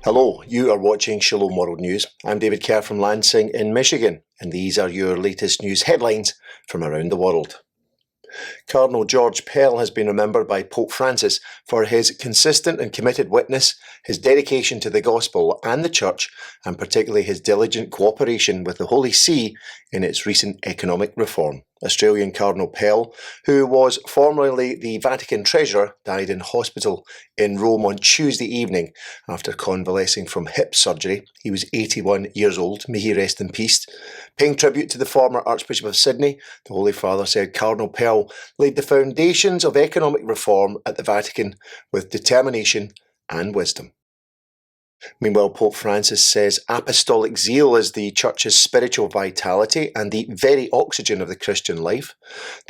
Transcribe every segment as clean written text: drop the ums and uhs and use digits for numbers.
Hello, you are watching Shalom World News. I'm David Kerr from Lansing in Michigan, and these are your latest news headlines from around the world. Cardinal George Pell has been remembered by Pope Francis for his consistent and committed witness, his dedication to the gospel and the church, and particularly his diligent cooperation with the Holy See in its recent economic reform. Australian Cardinal Pell, who was formerly the Vatican treasurer, died in hospital in Rome on Tuesday evening after convalescing from hip surgery. He was 81 years old. May he rest in peace. Paying tribute to the former Archbishop of Sydney, the Holy Father said Cardinal Pell laid the foundations of economic reform at the Vatican with determination and wisdom. Meanwhile, Pope Francis says apostolic zeal is the Church's spiritual vitality and the very oxygen of the Christian life.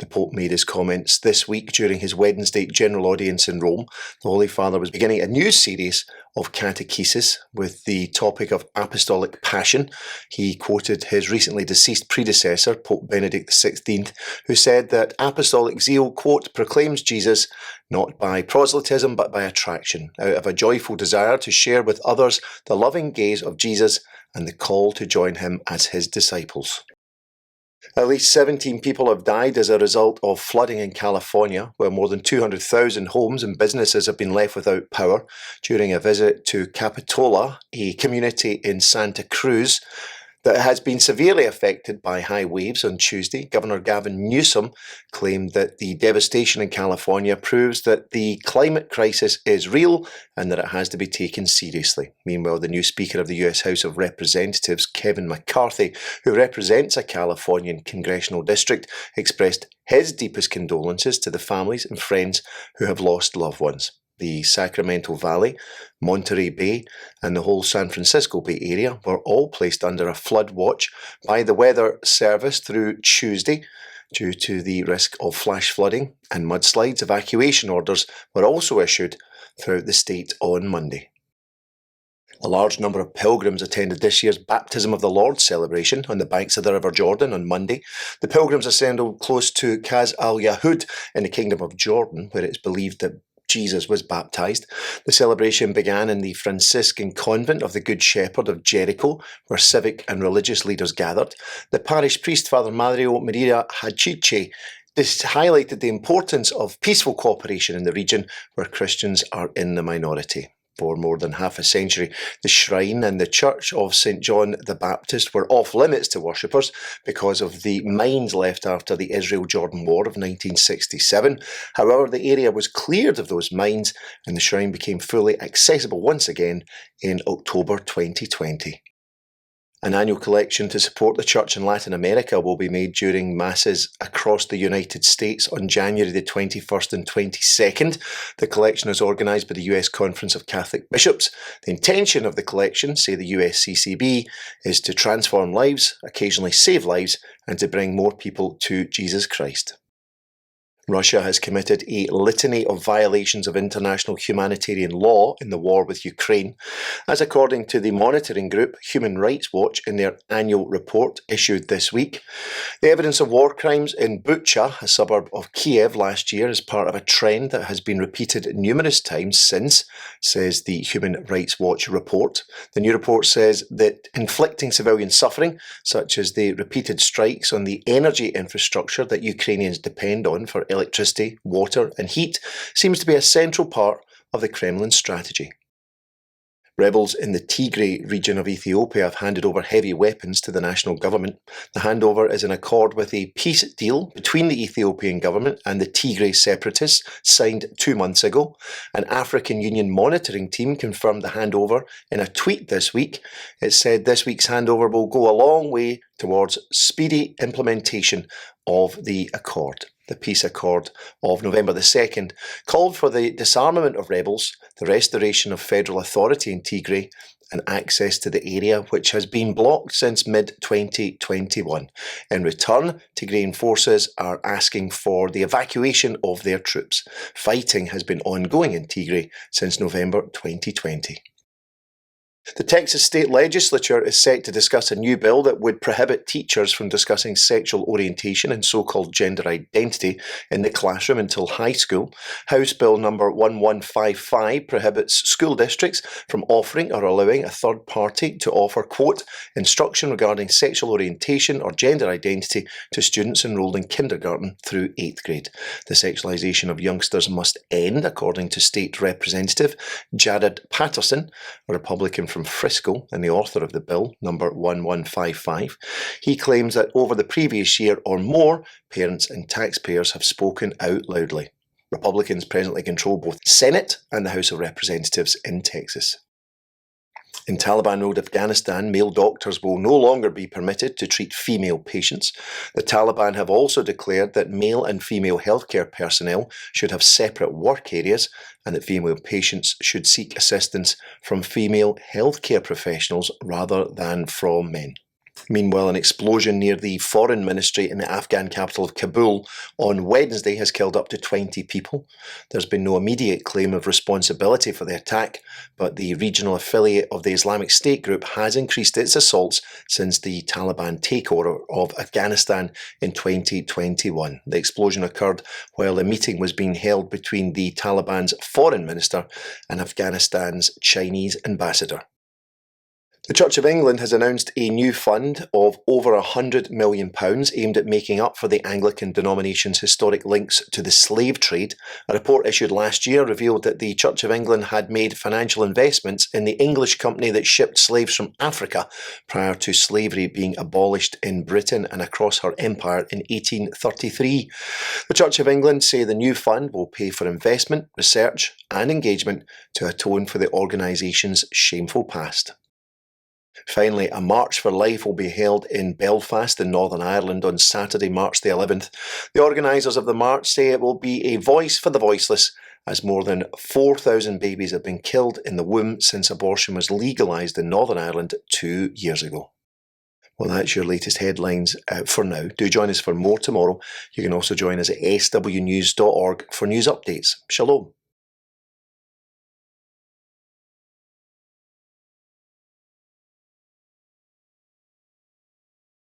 The Pope made his comments this week during his Wednesday general audience in Rome. The Holy Father was beginning a new series of catechesis with the topic of apostolic passion. He quoted his recently deceased predecessor, Pope Benedict XVI, who said that apostolic zeal, quote, proclaims Jesus not by proselytism but by attraction, out of a joyful desire to share with others the loving gaze of Jesus and the call to join him as his disciples. At least 17 people have died as a result of flooding in California, where more than 200,000 homes and businesses have been left without power during a visit to Capitola, a community in Santa Cruz that has been severely affected by high waves on Tuesday. Governor Gavin Newsom claimed that the devastation in California proves that the climate crisis is real and that it has to be taken seriously. Meanwhile, the new Speaker of the US House of Representatives, Kevin McCarthy, who represents a Californian congressional district, expressed his deepest condolences to the families and friends who have lost loved ones. The Sacramento Valley, Monterey Bay, and the whole San Francisco Bay Area were all placed under a flood watch by the Weather Service through Tuesday due to the risk of flash flooding and mudslides. Evacuation orders were also issued throughout the state on Monday. A large number of pilgrims attended this year's Baptism of the Lord celebration on the banks of the River Jordan on Monday. The pilgrims assembled close to Qas al-Yahud in the Kingdom of Jordan, where it's believed that Jesus was baptized. The celebration began in the Franciscan convent of the Good Shepherd of Jericho, where civic and religious leaders gathered. The parish priest, Father Mario Maria Hachiche, highlighted the importance of peaceful cooperation in the region where Christians are in the minority. For more than half a century, the shrine and the church of St. John the Baptist were off limits to worshippers because of the mines left after the Israel-Jordan War of 1967. However, the area was cleared of those mines and the shrine became fully accessible once again in October 2020. An annual collection to support the church in Latin America will be made during masses across the United States on January the 21st and 22nd. The collection is organised by the US Conference of Catholic Bishops. The intention of the collection, say the USCCB, is to transform lives, occasionally save lives, and to bring more people to Jesus Christ. Russia has committed a litany of violations of international humanitarian law in the war with Ukraine, as according to the monitoring group Human Rights Watch in their annual report issued this week. The evidence of war crimes in Bucha, a suburb of Kiev, last year is part of a trend that has been repeated numerous times since, says the Human Rights Watch report. The new report says that inflicting civilian suffering, such as the repeated strikes on the energy infrastructure that Ukrainians depend on for electricity, water and heat, seems to be a central part of the Kremlin strategy. Rebels in the Tigray region of Ethiopia have handed over heavy weapons to the national government. The handover is in accord with a peace deal between the Ethiopian government and the Tigray separatists signed 2 months ago. An African Union monitoring team confirmed the handover in a tweet this week. It said this week's handover will go a long way towards speedy implementation of the accord. The peace accord of November the 2nd called for the disarmament of rebels, the restoration of federal authority in Tigray, and access to the area which has been blocked since mid-2021. In return, Tigrayan forces are asking for the evacuation of their troops. Fighting has been ongoing in Tigray since November 2020. The Texas State Legislature is set to discuss a new bill that would prohibit teachers from discussing sexual orientation and so-called gender identity in the classroom until high school. House Bill number 1155 prohibits school districts from offering or allowing a third party to offer, quote, instruction regarding sexual orientation or gender identity to students enrolled in kindergarten through 8th grade. The sexualization of youngsters must end, according to State Representative Jared Patterson, a Republican from Frisco and the author of the bill, number 1155. He claims that over the previous year or more, parents and taxpayers have spoken out loudly. Republicans presently control both the Senate and the House of Representatives in Texas. In Taliban-ruled Afghanistan, male doctors will no longer be permitted to treat female patients. The Taliban have also declared that male and female healthcare personnel should have separate work areas and that female patients should seek assistance from female healthcare professionals rather than from men. Meanwhile, an explosion near the foreign ministry in the Afghan capital of Kabul on Wednesday has killed up to 20 people. There's been no immediate claim of responsibility for the attack, but the regional affiliate of the Islamic State group has increased its assaults since the Taliban takeover of Afghanistan in 2021. The explosion occurred while a meeting was being held between the Taliban's foreign minister and Afghanistan's Chinese ambassador. The Church of England has announced a new fund of over £100 million aimed at making up for the Anglican denomination's historic links to the slave trade. A report issued last year revealed that the Church of England had made financial investments in the English company that shipped slaves from Africa prior to slavery being abolished in Britain and across her empire in 1833. The Church of England say the new fund will pay for investment, research and engagement to atone for the organisation's shameful past. Finally, a March for Life will be held in Belfast in Northern Ireland on Saturday, March the 11th. The organisers of the march say it will be a voice for the voiceless, as more than 4,000 babies have been killed in the womb since abortion was legalised in Northern Ireland 2 years ago. Well, that's your latest headlines for now. Do join us for more tomorrow. You can also join us at swnews.org for news updates. Shalom.